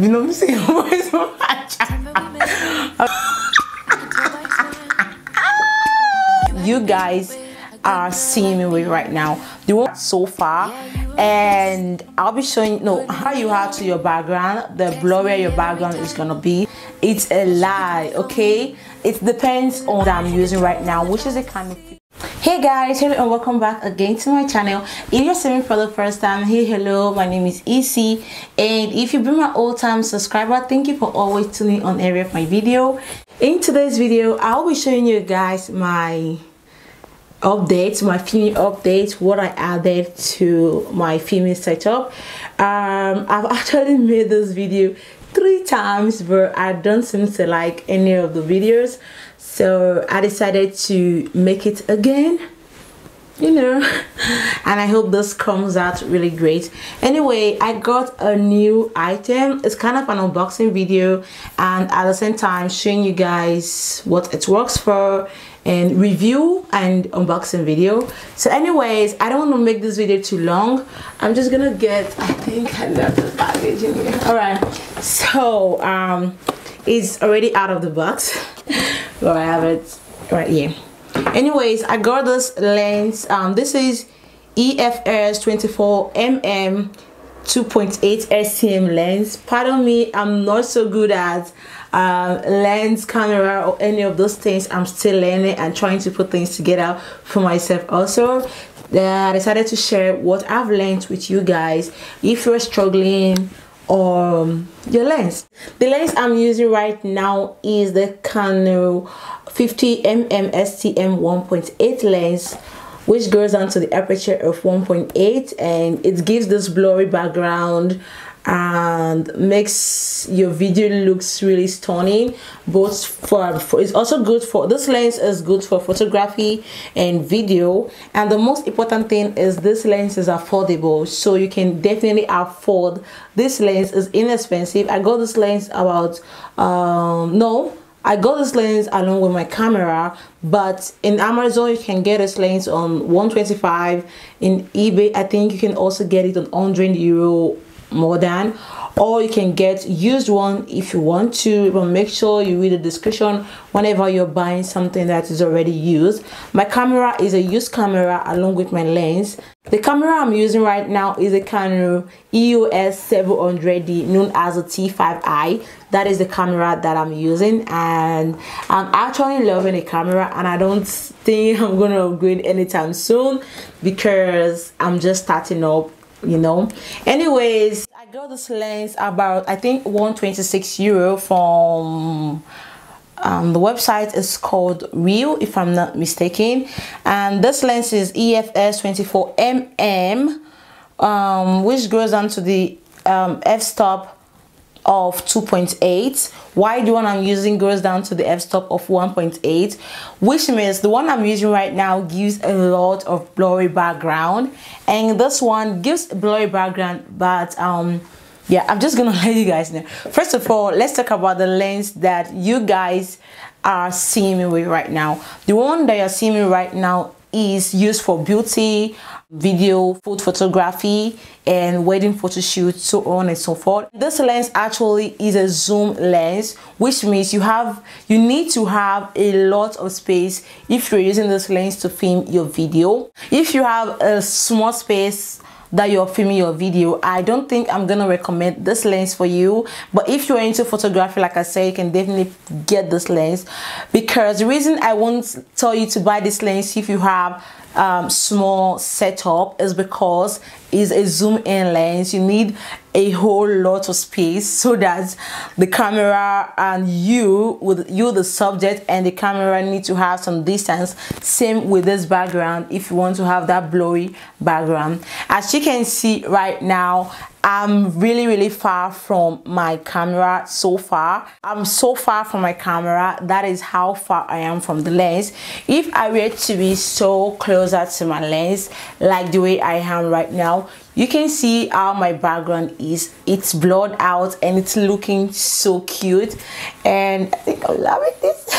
been on saying so much. You guys are seeing me with right now the one so far, and I'll be showing how you add to your background. The blurrier your background is gonna be. It's a lie, okay? It depends on what I'm using right now, which is a Canon. Hey guys, hello and welcome back again to my channel. If you're seeing me for the first time, hey, hello, my name is Isi, and if you've been my old-time subscriber, thank you for always tuning on every of my video. In today's video, I'll be showing you guys my updates, my filming updates, what I added to my filming setup. I've actually made this video 3 times, but I don't seem to like any of the videos, so I decided to make it again, and I hope this comes out really great. Anyway, I got a new item. It's kind of an unboxing video, and at the same time showing you guys what it works for, and review and unboxing video. So anyways, I don't want to make this video too long. I'm just gonna get, I think I left the package in here. All right, so it's already out of the box. Well, I have it right here. Anyways, I got this lens. This is EFS 24mm 2.8 STM lens. Pardon me, I'm not so good at lens, camera, or any of those things. I'm still learning and trying to put things together for myself also. I decided to share what I've learned with you guys if you're struggling on your lens. The lens I'm using right now is the Canon 50mm STM 1.8 lens, which goes down to the aperture of 1.8, and it gives this blurry background and makes your video looks really stunning. Both for it's also good for, this lens is good for photography and video, and the most important thing is this lens is affordable, so you can definitely afford this lens. Is inexpensive. I got this lens about I got this lens along with my camera, but in Amazon you can get this lens on 125. In eBay I think you can also get it on €100 more than, or you can get used one if you want to, but make sure you read the description whenever you're buying something that is already used. My camera is a used camera along with my lens. The camera I'm using right now is a Canon EOS 700D, known as a t5i. That is the camera that I'm using, and I'm actually loving the camera, and I don't think I'm gonna upgrade anytime soon because I'm just starting up, Anyways, I got this lens about, I think, €126 from the website is called Real, if I'm not mistaken, and this lens is EFS 24mm, which goes down to the f-stop of 2.8, while the one I'm using goes down to the f-stop of 1.8, which means the one I'm using right now gives a lot of blurry background, and this one gives a blurry background, but yeah, I'm just gonna let you guys know. First of all, let's talk about the lens that you guys are seeing me with right now. The one that you're seeing me right now is used for beauty, video, food photography, and wedding photo shoots, so on and so forth. This lens actually is a zoom lens, which means you need to have a lot of space if you're using this lens to film your video. If you have a small space that you're filming your video, I don't think I'm gonna recommend this lens for you, but if you're into photography, like I said, you can definitely get this lens, because the reason I won't tell you to buy this lens if you have small setup is because it's a zoom in lens. You need a whole lot of space so that the camera and you the subject and the camera need to have some distance. Same with this background if you want to have that blurry background. As you can see right now, I'm really far from my camera. So far I'm so far from my camera. That is how far I am from the lens. If I were to be so closer to my lens like the way I am right now, you can see how my background is. It's blurred out and it's looking so cute, and I think I'm loving this.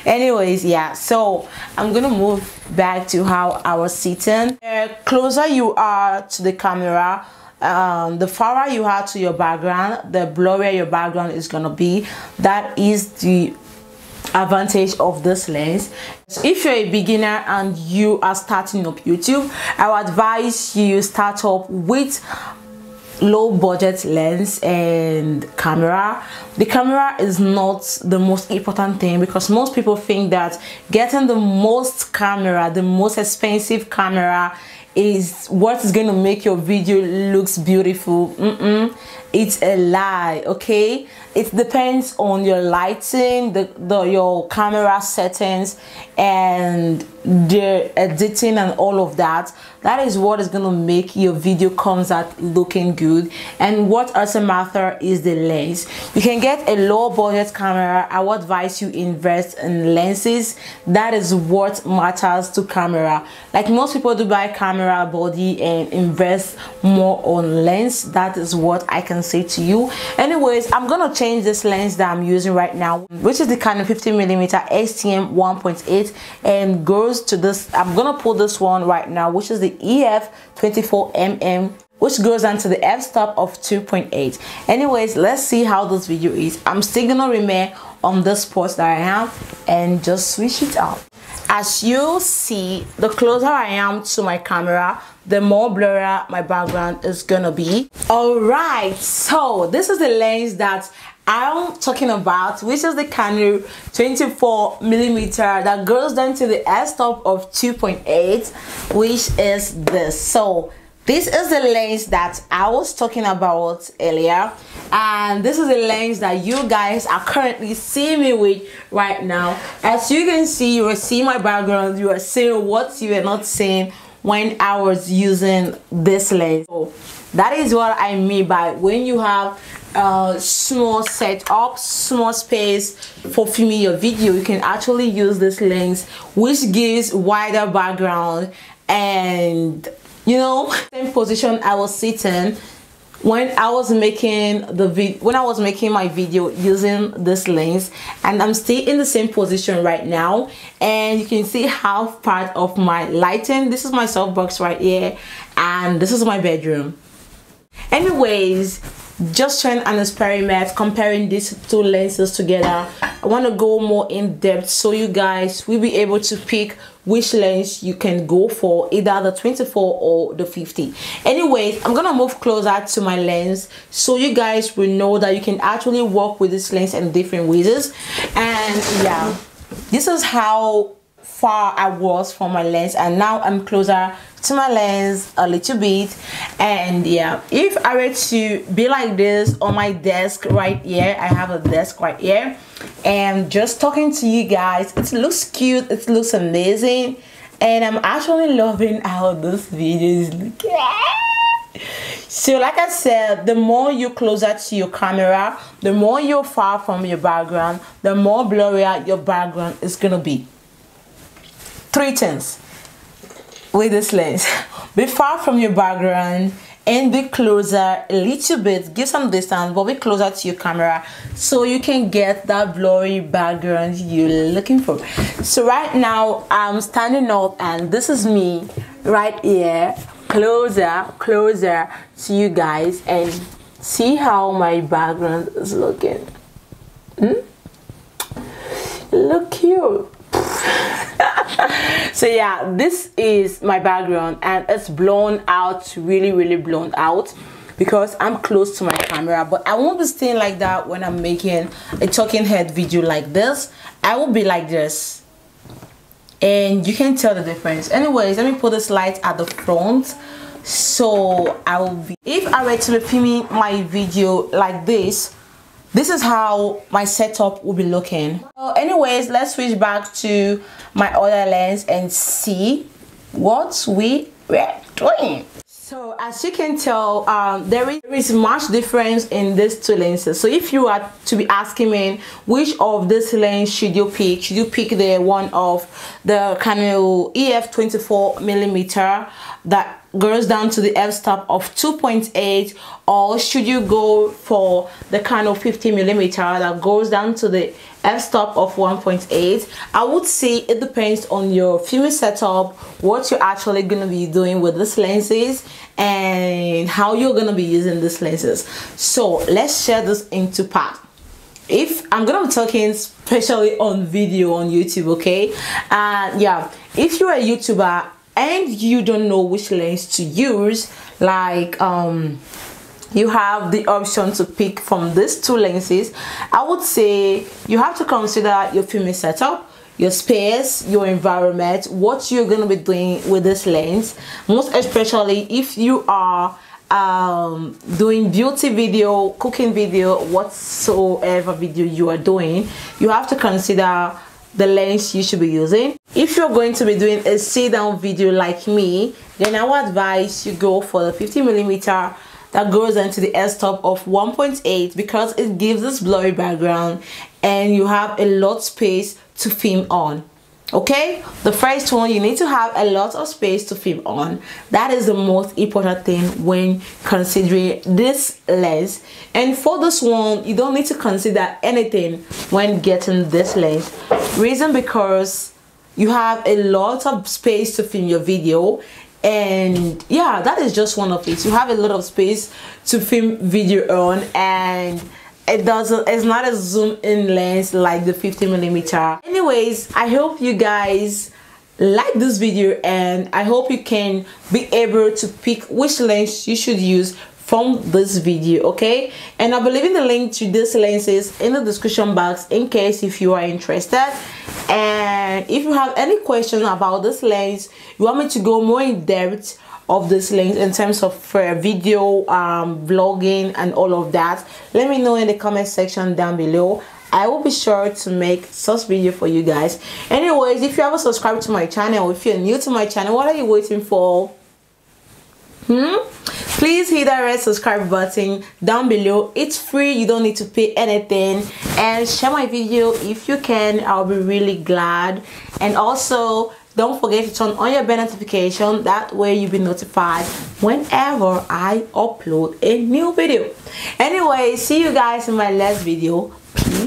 Anyways, yeah, so I'm gonna move back to how I was sitting. The closer you are to the camera, the farther you are to your background, the blurrier your background is gonna be. That is the advantage of this lens. So if you're a beginner and you are starting up YouTube, I would advise you start up with low budget lens and camera. The camera is not the most important thing, because most people think that getting the most camera, the most expensive camera, is what is going to make your video looks beautiful. It's a lie. Okay, it depends on your lighting, your camera settings, and the editing and all of that. That is what is going to make your video comes out looking good. And what also matter is the lens. You can get a low budget camera. I would advise you invest in lenses. That is what matters to camera. Like most people do buy camera body and invest more on lens. That is what I can say to you. Anyways, I'm gonna change this lens that I'm using right now, which is the Canon 50mm STM 1.8, and goes to this. I'm gonna pull this one right now, which is the EF 24mm, which goes onto the f-stop of 2.8. Anyways, let's see how this video is. I'm still gonna remain on this spot that I have and just switch it out. As you see, the closer I am to my camera, the more blurry my background is gonna be. Alright, so this is the lens that I'm talking about, which is the Canon 24mm that goes down to the f-stop of 2.8, which is this. So this is the lens that I was talking about earlier, and this is the lens that you guys are currently seeing me with right now. As you can see, you are seeing my background, you are seeing what you were not seeing when I was using this lens. So that is what I mean by when you have a small setup, small space for filming your video, you can actually use this lens, which gives wider background. And you know, same position I was sitting when I was making my video using this lens, and I'm still in the same position right now. And you can see half part of my lighting. This is my softbox right here, and this is my bedroom. Anyways, just trying an experiment comparing these two lenses together. I want to go more in depth so you guys will be able to pick which lens you can go for, either the 24 or the 50. Anyways, I'm gonna move closer to my lens so you guys will know that you can actually work with this lens in different ways. And yeah, this is how far I was from my lens, and now I'm closer to my lens a little bit. And yeah, if I were to be like this on my desk right here, I have a desk right here, and just talking to you guys, it looks cute, it looks amazing, and I'm actually loving how this video is looking. So like I said, the more you're closer to your camera, the more you're far from your background, the more blurrier your background is gonna be. Three things with this lens: be far from your background and be closer a little bit, give some distance, but be closer to your camera so you can get that blurry background you're looking for. So right now I'm standing up, and this is me right here, closer to you guys, and see how my background is looking. Look cute. So yeah, this is my background, and it's blown out, really blown out, because I'm close to my camera. But I won't be staying like that when I'm making a talking head video like this. I will be like this, and you can tell the difference. Anyways, let me put this light at the front, so I will be, if I were to be filming my video like this, this is how my setup will be looking. So anyways, let's switch back to my other lens and see what we were doing. So as you can tell, there is much difference in these two lenses. So if you are to be asking me which of this lens should you pick the one of the Canon EF 24mm that goes down to the f-stop of 2.8, or should you go for the Canon 50mm that goes down to the f-stop of 1.8? I would say it depends on your filming setup, what you're actually going to be doing with these lenses, and how you're going to be using these lenses. So let's share this into part. If I'm gonna be talking especially on video on YouTube, okay? Yeah, if you're a YouTuber and you don't know which lens to use, like you have the option to pick from these two lenses, I would say you have to consider your filming setup, your space, your environment, what you're gonna be doing with this lens. Most especially if you are doing beauty video, cooking video, whatsoever video you are doing, you have to consider the lens you should be using. If you're going to be doing a sit down video like me, then I would advise you go for the 50mm that goes into the f-stop of 1.8 because it gives this blurry background and you have a lot space to film on. Okay, the first one, you need to have a lot of space to film on. That is the most important thing when considering this lens. And for this one, you don't need to consider anything when getting this lens. Reason because you have a lot of space to film your video, and yeah, that is just one of it. You have a lot of space to film video on, and it's not a zoom in lens like the 50mm. Anyways, I hope you guys like this video, and I hope you can be able to pick which lens you should use from this video, okay? And I'll be leaving the link to these lenses in the description box in case if you are interested. And if you have any questions about this lens, you want me to go more in depth of this lens in terms of video, vlogging and all of that, let me know in the comment section down below. I will be sure to make such video for you guys. Anyways, if you haven't subscribed to my channel, if you're new to my channel, what are you waiting for? Please hit that red subscribe button down below. It's free, you don't need to pay anything, and share my video if you can. I'll be really glad. And also don't forget to turn on your bell notification, that way you'll be notified whenever I upload a new video. Anyway, see you guys in my next video. Peace.